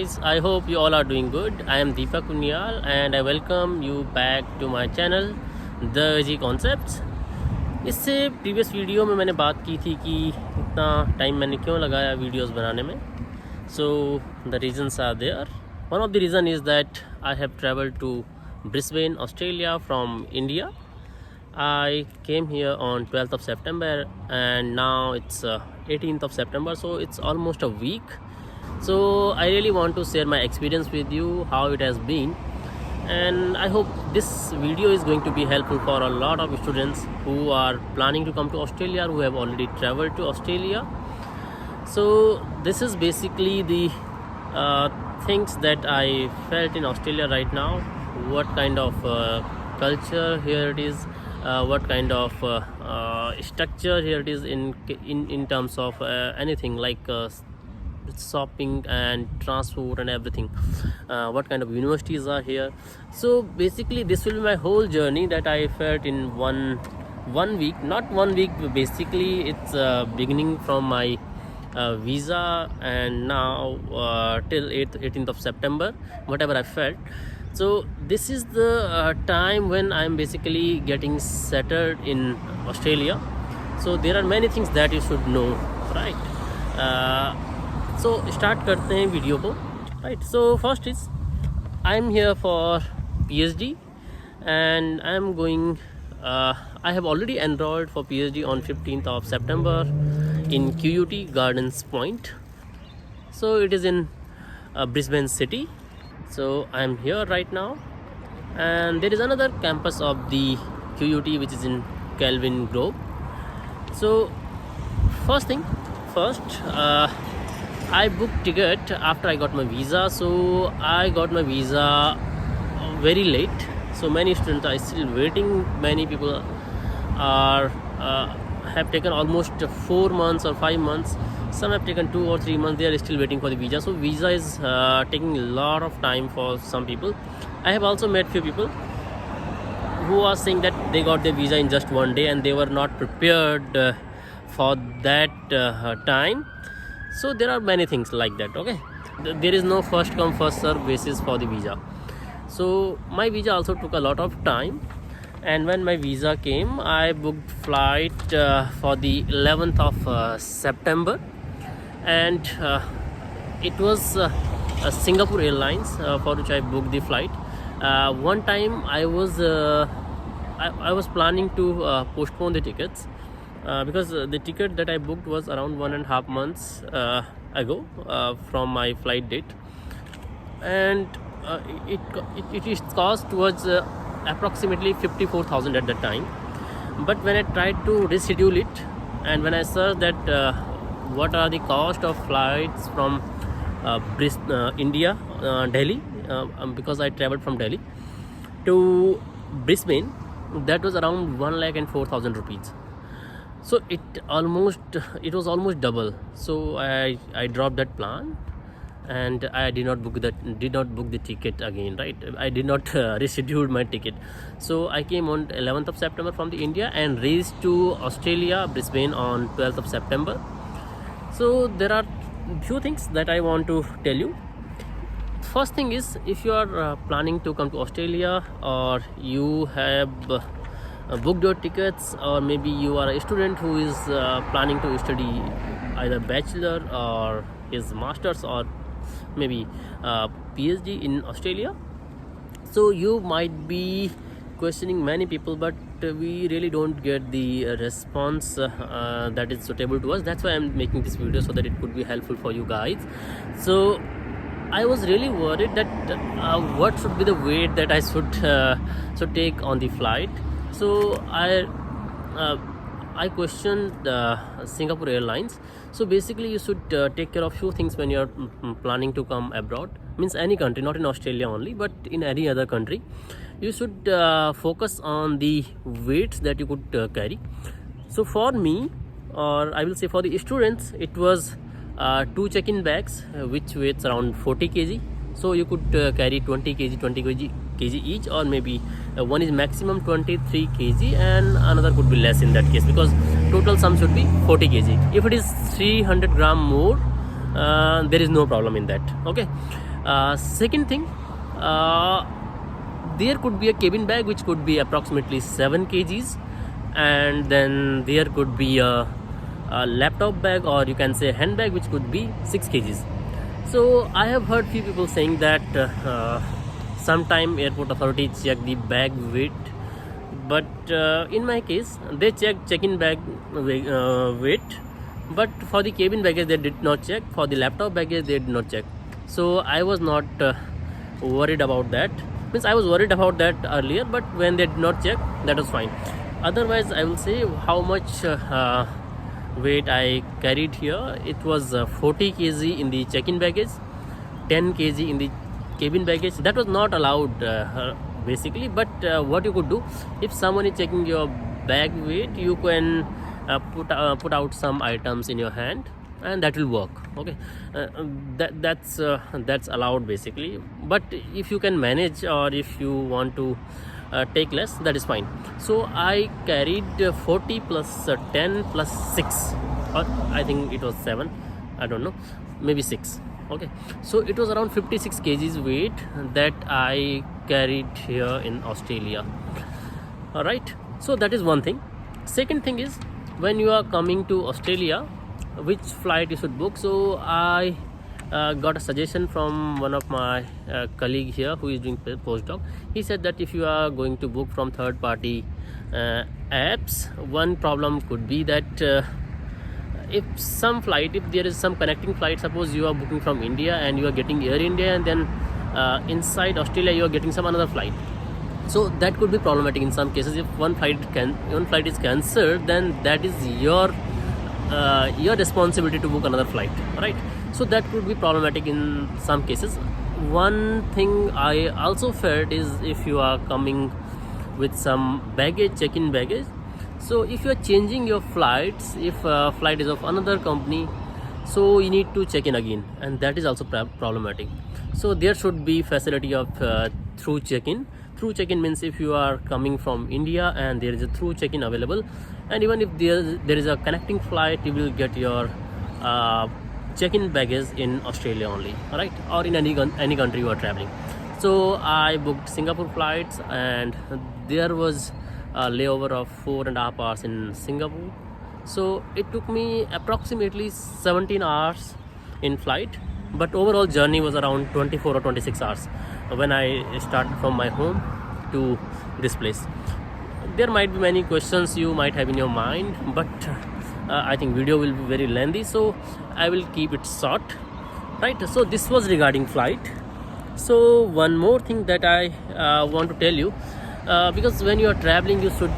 guys, I hope you all are doing good. I am Deepak Kunyal and I welcome you back to my channel The G Concepts. इससे previous video में मैंने बात की थी कि इतना time मैंने क्यों लगाया वीडियोस बनाने में. So the reasons are there. One of the reason is that I have traveled to Brisbane, Australia from India. I came here on 12th of September and now it's 18th of September, so it's almost a week. So I really want to share my experience with you, how it has been, and I hope this video is going to be helpful for a lot of students who are planning to come to Australia, who have already traveled to Australia. So this is basically the things that I felt in Australia right now, what kind of culture here it is, what kind of structure here it is in terms of anything like shopping and transport and everything, what kind of universities are here. So basically this will be my whole journey that I felt in one week, not 1 week, basically it's beginning from my visa and now till 18th of September, whatever I felt. So this is the time when I'm basically getting settled in Australia. So there are many things that you should know, right? So start करते हैं video को, right? So first is I'm here for Ph.D. and I'm going. I have already enrolled for Ph.D. on 15th of September in QUT Gardens Point. So it is in Brisbane city. So I'm here right now, and there is another campus of the QUT which is in Kelvin Grove. So first thing first, I booked ticket after I got my visa. So I got my visa very late. So many students are still waiting. Many people are have taken almost 4 months or 5 months. Some have taken 2 or 3 months. They are still waiting for the visa. So visa is taking a lot of time for some people. I have also met few people who are saying that they got their visa in just 1 day and they were not prepared for that time. So there are many things like that. Okay, there is no first come first serve basis for the visa. So my visa also took a lot of time, and when my visa came, I booked flight for the 11th of September, and it was Singapore Airlines for which I booked the flight. One time I was planning to postpone the tickets because the ticket that I booked was around 1.5 months ago from my flight date, and it cost was approximately 54,000 at that time. But when I tried to reschedule it, and when I searched that what are the cost of flights from India, Delhi, because I traveled from Delhi to Brisbane, that was around 1,04,000 rupees. So it was almost double. So I dropped that plan, and I did not book the ticket again, right? I did not reschedule my ticket. So I came on 11th of September from the India and reached to Australia, Brisbane on 12th of September. So there are few things that I want to tell you. First thing is, if you are planning to come to Australia, or you have booked your tickets, or maybe you are a student who is planning to study either bachelor or his masters or maybe PhD in Australia. So you might be questioning many people, but we really don't get the response that is suitable to us. That's why I'm making this video, so that it could be helpful for you guys. So I was really worried that what should be the weight that I should take on the flight. So I questioned Singapore Airlines. So basically you should take care of few things when you're planning to come abroad. Means any country, not in Australia only, but in any other country. You should focus on the weights that you could carry. So for me, or I will say for the students, it was 2 check-in bags which weighs around 40 kg. So you could carry 20 kg each, or maybe one is maximum 23 kg and another could be less in that case, because total sum should be 40 kg. If it is 300 gram more, there is no problem in that. Okay, Second thing, there could be a cabin bag which could be approximately 7 kgs, and then there could be a laptop bag, or you can say handbag, which could be 6 kgs. So I have heard few people saying that sometime airport authorities check the bag weight, but in my case they check-in bag weight, but for the cabin baggage they did not check, for the laptop baggage they did not check. So I was not worried about that. Means I was worried about that earlier, but when they did not check, that was fine. Otherwise, I will say how much weight I carried here. It was 40 kg in the check-in baggage, 10 kg in the cabin baggage. That was not allowed basically, but what you could do, if someone is checking your bag weight, you can put out some items in your hand, and that will work. Okay, that's allowed basically. But if you can manage, or if you want to take less, that is fine. So I carried 40 plus 10 plus 6, or I think it was 7, I don't know, maybe 6. Okay, so it was around 56 kgs weight that I carried here in Australia. All right, so that is one thing. Second thing is, when you are coming to Australia, which flight you should book. So I got a suggestion from one of my colleague here who is doing postdoc. He said that if you are going to book from third party apps, one problem could be that if there is some connecting flight, suppose you are booking from India and you are getting Air India, and then inside Australia you are getting some another flight. So that could be problematic in some cases. If one flight is cancelled, then that is your responsibility to book another flight, right? So that could be problematic in some cases. One thing I also felt is, if you are coming with some baggage, check-in baggage, so if you are changing your flights, if a flight is of another company, so you need to check in again, and that is also problematic. So there should be facility of through check-in. Through check-in means if you are coming from India and there is a through check-in available, and even if there is a connecting flight, you will get your check-in baggage in Australia only, right? Or in any country you are traveling. So I booked Singapore flights, and there was a layover of 4.5 hours in Singapore. So it took me approximately 17 hours in flight, but overall journey was around 24 or 26 hours when I started from my home to this place. There might be many questions you might have in your mind, but I think video will be very lengthy, so I will keep it short, right? So this was regarding flight. So one more thing that I want to tell you, because when you are traveling, you should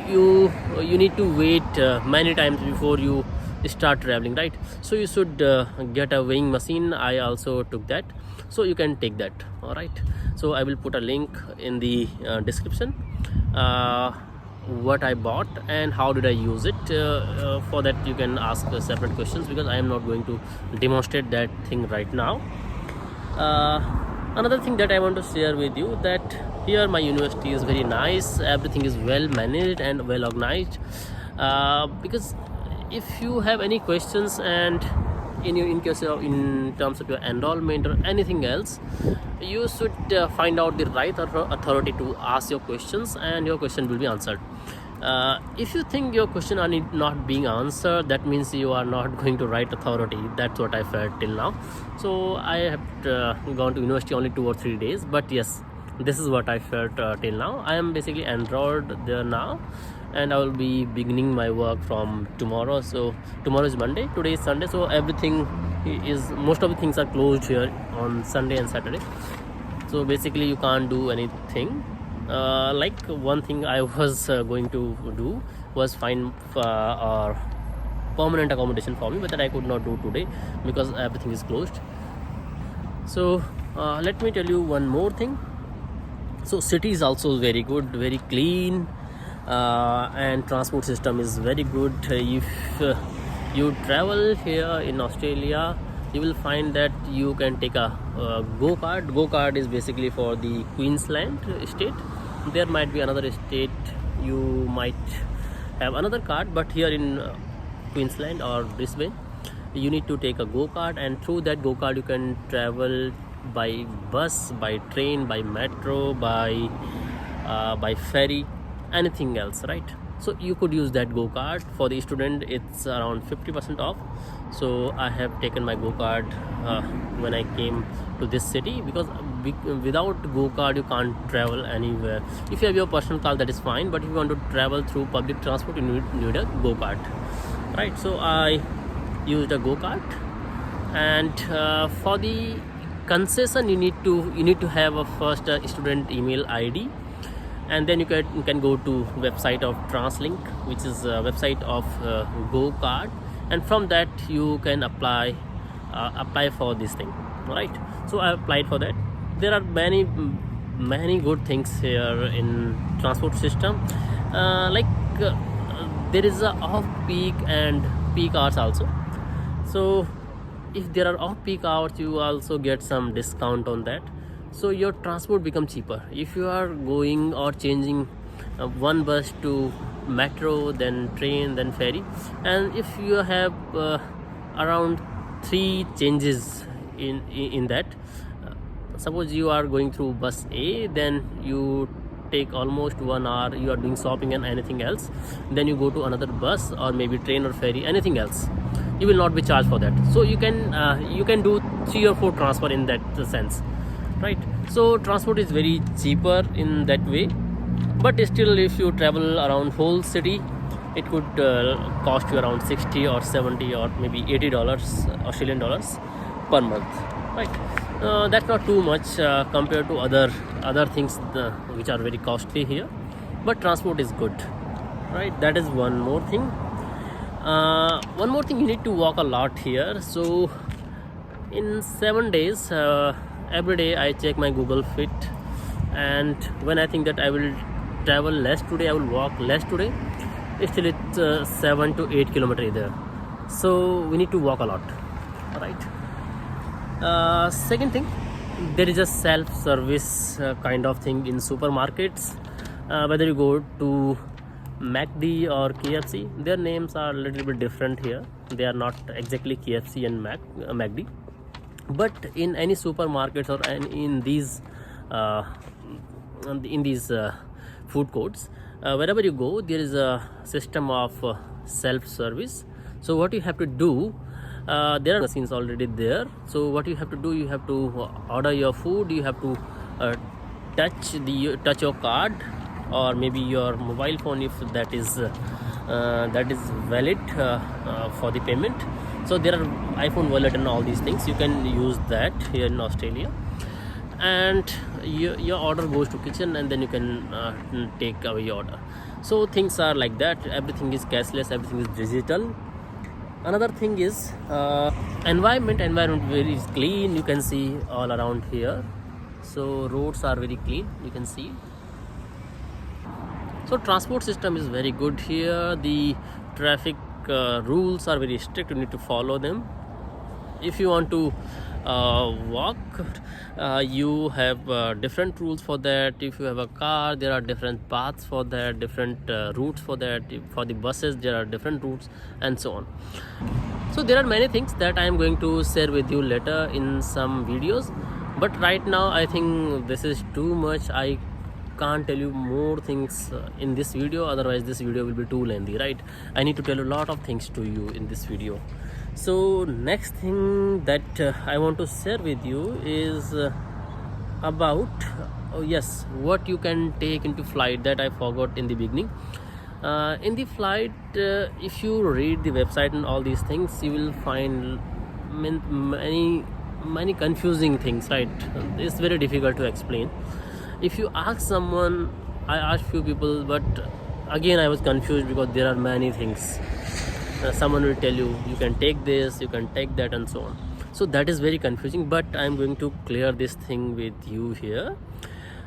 you need to wait many times before you start traveling, right? So you should get a weighing machine. I also took that, so you can take that. All right, so I will put a link in the description what I bought and how did I use it. For that you can ask separate questions, because I am not going to demonstrate that thing right now. Another thing that I want to share with you, that here my university is very nice, everything is well managed and well organized, because if you have any questions and in terms of your enrollment or anything else, you should find out the right authority to ask your questions, and your question will be answered. If you think your question are not being answered, that means you are not going to right authority. That's what I felt till now. So I have gone to university only 2 or 3 days, but yes, this is what I felt till now. I am basically enrolled there now, and I will be beginning my work from tomorrow. So tomorrow is Monday, today is Sunday, so most of the things are closed here on Sunday and Saturday. So basically you can't do anything. Like one thing I was going to do was find a permanent accommodation for me, but that I could not do today because everything is closed. So let me tell you one more thing. So city is also very good, very clean, and transport system is very good. If you travel here in Australia, you will find that you can take a go-kart. Go-kart is basically for the Queensland state. There might be another state you might have another kart, but here in Queensland or Brisbane, you need to take a go-kart, and through that go-kart you can travel by bus, by train, by metro, by ferry, anything else, right? So you could use that go-kart. For the student it's around 50% off. So I have taken my go-kart when I came to this city, because without go-kart you can't travel anywhere. If you have your personal car, that is fine, but if you want to travel through public transport, you need a go-kart, right? So I used a go-kart, and for the concession you need to have a first student email ID, and then you can go to website of TransLink, which is a website of go-kart, and from that you can apply for this thing, right? So I applied for that. There are many good things here in transport system, there is a off-peak and peak hours also. So if there are off-peak hours, you also get some discount on that, so your transport becomes cheaper. If you are going or changing one bus to metro, then train, then ferry, and if you have around 3 changes in that, suppose you are going through bus A, then you take almost 1 hour, you are doing shopping and anything else, then you go to another bus or maybe train or ferry, anything else, you will not be charged for that. So you can do 3 or 4 transfer in that sense, right? So transport is very cheaper in that way, but still if you travel around whole city, it could cost you around 60 or 70 or maybe $80 Australian dollars per month, right? That's not too much compared to other things which are very costly here, but transport is good, right? That is one more thing. One more thing, you need to walk a lot here. So in 7 days, every day I check my Google Fit, and when I think that I will travel less today, I will walk less today, still it's 7 to 8 kilometers there. So we need to walk a lot, right? Second thing, there is a self-service kind of thing in supermarkets. Whether you go to McD or KFC, their names are a little bit different here. They are not exactly KFC and McD, but in any supermarkets or in these food courts, wherever you go, there is a system of self-service. So what you have to do, there are machines already there. So what you have to do, you have to order your food, you have to touch your card or maybe your mobile phone if that is valid for the payment. So there are iPhone wallet and all these things, you can use that here in Australia, and your order goes to kitchen, and then you can take away your order. So things are like that. Everything is cashless, everything is digital. Another thing is environment very clean, you can see all around here. So roads are very clean, you can see. So transport system is very good here. The traffic rules are very strict, you need to follow them. If you want to walk, you have different rules for that. If you have a car, there are different paths for that, different routes for that. For the buses, there are different routes, and so on. So there are many things that I am going to share with you later in some videos, but right now I think this is too much. I can't tell you more things in this video, otherwise this video will be too lengthy, right? I need to tell a lot of things to you in this video. So next thing that I want to share with you is about what you can take into flight, that I forgot in the beginning. In the flight, if you read the website and all these things, you will find many confusing things, right? It's very difficult to explain. If you ask someone, I asked few people, but again I was confused because there are many things. Someone will tell you can take this, you can take that, and so on. So that is very confusing, but I'm going to clear this thing with you here.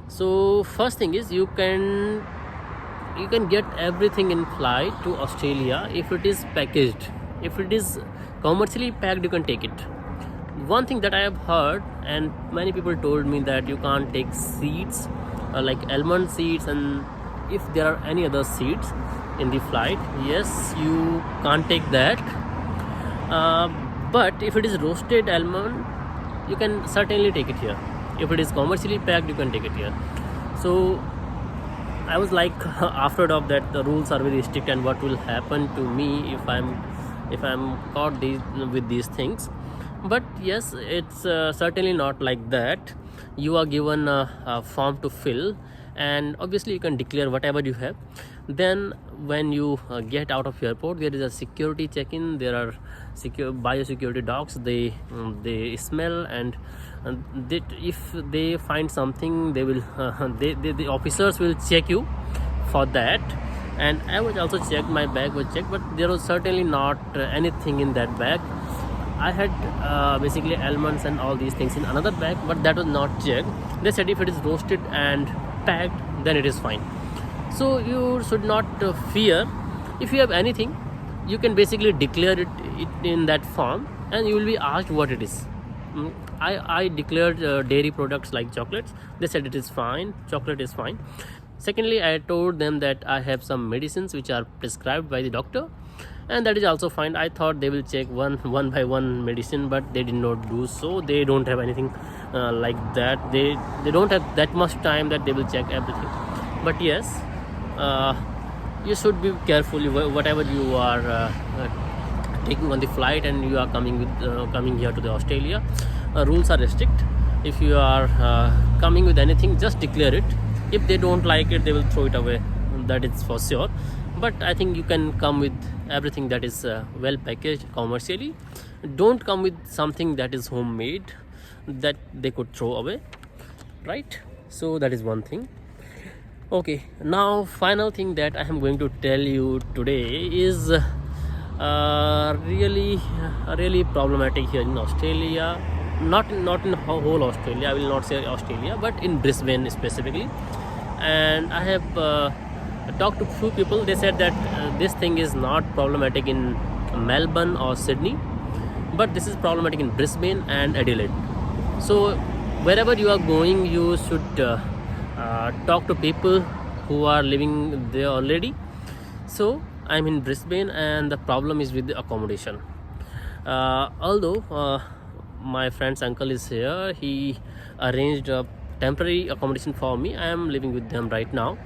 So first thing is, you can get everything in flight to Australia if it is packaged. If it is commercially packed, you can take it. One thing that I have heard, and many people told me, that you can't take seats like almond seats, and if there are any other seats in the flight, yes, you can't take that. But if it is roasted almond, you can certainly take it here. If it is commercially packed, you can take it here. So I was like afraid of that the rules are very strict, and what will happen to me if I'm caught with these things. But yes, it's certainly not like that. You are given a form to fill, and obviously you can declare whatever you have. Then when you get out of airport, there is a security check-in. There are biosecurity dogs. They smell, and if they find something, they will the officers will check you for that. And I was also checked, my bag was checked, but there was certainly not anything in that bag. I had basically almonds and all these things in another bag, but that was not checked. They said if it is roasted and packed, then it is fine. So you should not fear. If you have anything, you can basically declare it in that form, and you will be asked what it is. I declared dairy products like chocolates. They said it is fine, chocolate is fine. Secondly, I told them that I have some medicines which are prescribed by the doctor, and that is also fine. I thought they will check one by one medicine, but they did not do so. They don't have anything like that. They don't have that much time that they will check everything. But yes, you should be careful whatever you are taking on the flight, and you are coming here to the Australia. Rules are strict. If you are coming with anything, just declare it. If they don't like it, they will throw it away. That is for sure. But I think you can come with everything that is well packaged commercially. Don't come with something that is homemade that they could throw away, right? So that is one thing. Okay, now final thing that I am going to tell you today is really problematic here in Australia. Not in whole Australia, I will not say Australia, but in Brisbane specifically. And I have talked to few people. They said that this thing is not problematic in Melbourne or Sydney, but this is problematic in Brisbane and Adelaide. So wherever you are going, you should talk to people who are living there already. So I'm in Brisbane, and the problem is with the accommodation. Although my friend's uncle is here, he arranged a temporary accommodation for me. I am living with them right now,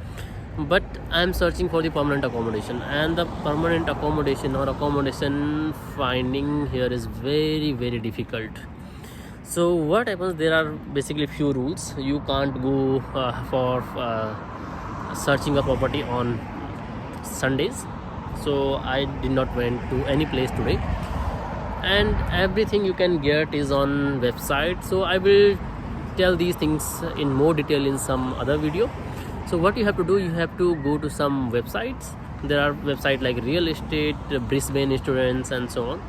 but I am searching for the permanent accommodation, and the permanent accommodation or accommodation finding here is very difficult. So what happens, there are basically few rules. You can't go for searching a property on Sundays. So I did not went to any place today, and everything you can get is on website. So I will tell these things in more detail in some other video. So what you have to do, you have to go to some websites. There are websites like real estate, Brisbane students, and so on.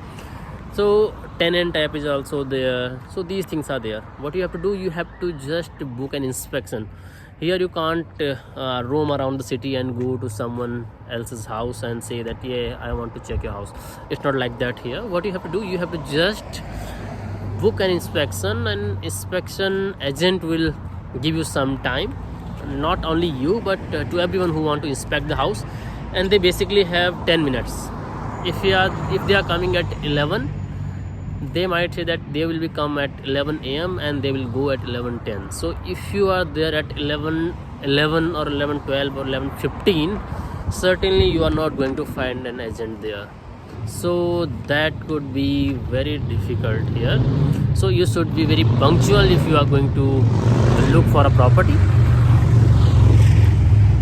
So tenant app is also there. So these things are there. What you have to do, you have to just book an inspection. Here you can't roam around the city and go to someone else's house and say that, yeah, I want to check your house. It's not like that here. What you have to do, you have to just book an inspection, and inspection agent will give you some time. Not only you, but to everyone who want to inspect the house, and they basically have 10 minutes. If they are coming at 11, they might say that they will come at 11 a.m. and they will go at 11:10. So if you are there at 11 or 11:12 or 11:15, certainly you are not going to find an agent there. So that could be very difficult here. So you should be very punctual if you are going to look for a property.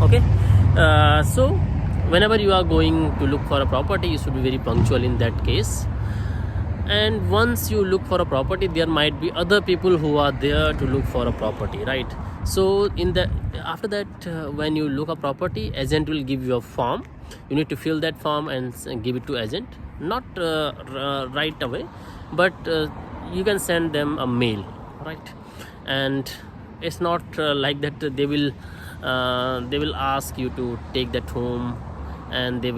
Okay, so whenever you are going to look for a property, you should be very punctual in that case. And once you look for a property, there might be other people who are there to look for a property, right? So after that, when you look a property, agent will give you a form. You need to fill that form and give it to agent. Not right away, but you can send them a mail, right? And it's not like that they will ask you to take that home, and they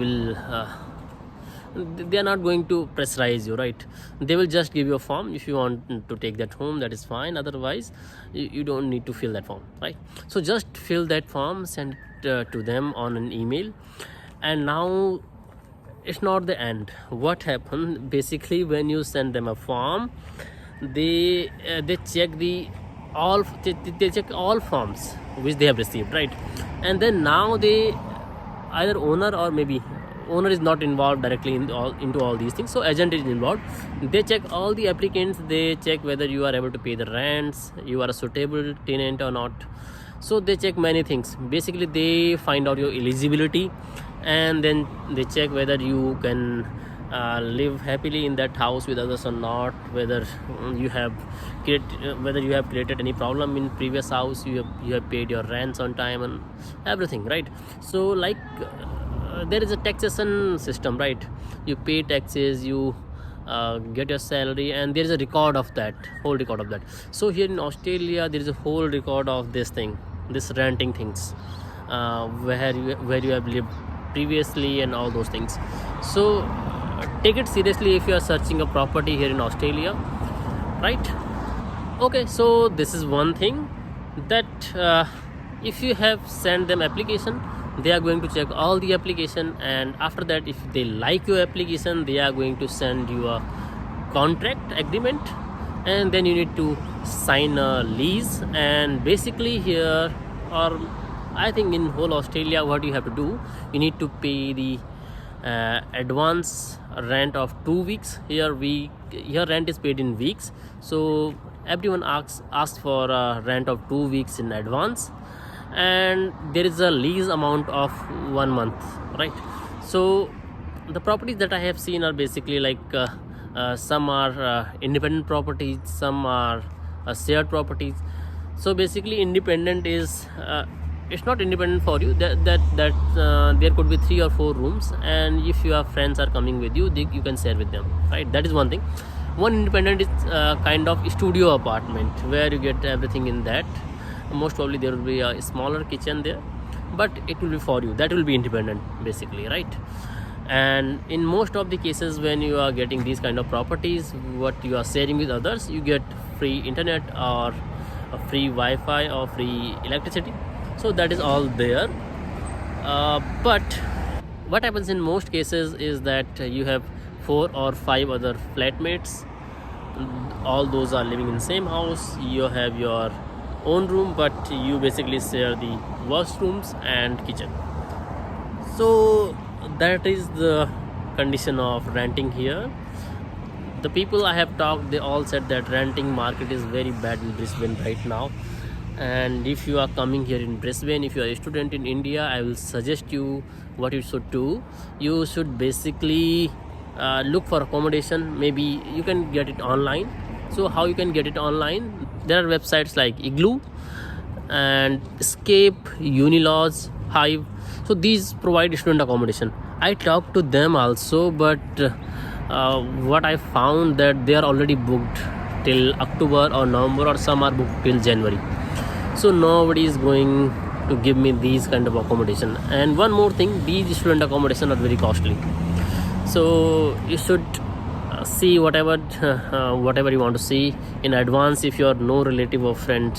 are not going to pressurize you, right? They will just give you a form. If you want to take that home, that is fine. Otherwise, you don't need to fill that form, right? So just fill that form, send it to them on an email. And now it's not the end. What happened basically, when you send them a form, they check they check all forms which they have received, right? And then now they, either owner or maybe owner is not involved directly into all these things, so agent is involved. They check all the applicants, they check whether you are able to pay the rents, you are a suitable tenant or not. So they check many things. Basically they find out your eligibility, and then they check whether you can live happily in that house with others or not, whether you have created any problem in previous house, you have paid your rents on time and everything, right? So like there is a taxation system, right? You pay taxes, you get your salary, and there is a record of that, whole record of that. So here in Australia there is a whole record of this renting things, where you have lived previously and all those things. So take it seriously if you are searching a property here in Australia, right? Okay, so this is one thing, that if you have sent them application, they are going to check all the application, and after that if they like your application, they are going to send you a contract agreement, and then you need to sign a lease. And basically here, or I think in whole Australia, what you have to do, you need to pay the advance rent of 2 weeks. Here rent is paid in weeks, so everyone asks for a rent of 2 weeks in advance, and there is a lease amount of 1 month, right? So the properties that I have seen are basically like some are independent properties, some are shared properties. So basically independent is it's not independent for you, that there could be 3 or 4 rooms, and if your friends are coming with you, you can share with them, right? That is one thing. One independent is kind of studio apartment, where you get everything in that. Most probably there will be a smaller kitchen there, but it will be for you. That will be independent basically, right? And in most of the cases, when you are getting these kind of properties, what you are sharing with others, you get free internet or a free Wi-Fi or free electricity. So that is all there. But what happens in most cases is that you have 4 or 5 other flatmates. All those are living in the same house. You have your own room, but you basically share the washrooms and kitchen. So that is the condition of renting here. The people I have talked, they all said that renting market is very bad in Brisbane right now. And if you are coming here in Brisbane, if you are a student in India, I will suggest you what you should do. You should basically look for accommodation. Maybe you can get it online. So how you can get it online? There are websites like Igloo and Escape, Unilaws, Hive. So these provide student accommodation. I talked to them also, but what I found that they are already booked till October or November, or some are booked till January. So nobody is going to give me these kind of accommodation. And one more thing, these student accommodation are very costly. So you should see whatever you want to see in advance if your no relative or friend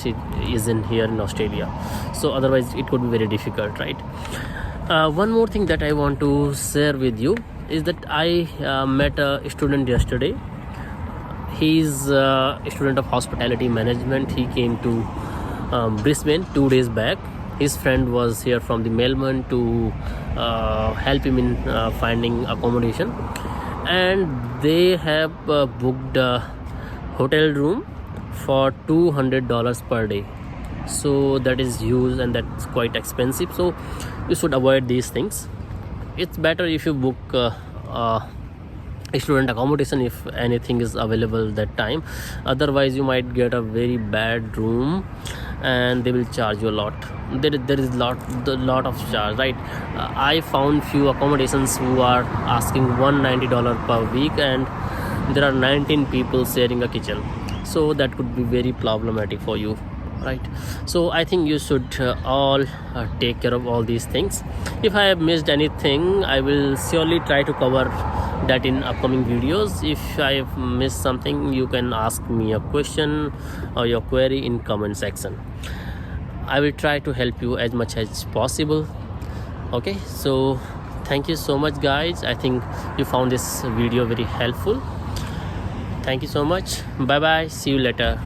is in here in Australia. So otherwise it could be very difficult, right? One more thing that I want to share with you is that I met a student yesterday. He's a student of hospitality management. He came to Brisbane 2 days back. His friend was here from the Melbourne to help him in finding accommodation, and they have booked a hotel room for $200 per day. So that is huge, and that's quite expensive. So you should avoid these things. It's better if you book student accommodation if anything is available that time. Otherwise you might get a very bad room and they will charge you a lot. There is lot of charge, right? I found few accommodations who are asking $190 per week, and there are 19 people sharing a kitchen. So that could be very problematic for you, right? So I think you should all take care of all these things. If I have missed anything, I will surely try to cover that in upcoming videos. If I have missed something, you can ask me a question or your query in comment section. I will try to help you as much as possible. Okay, so Thank you so much, guys. I think you found this video very helpful. Thank you so much. Bye bye. See you later.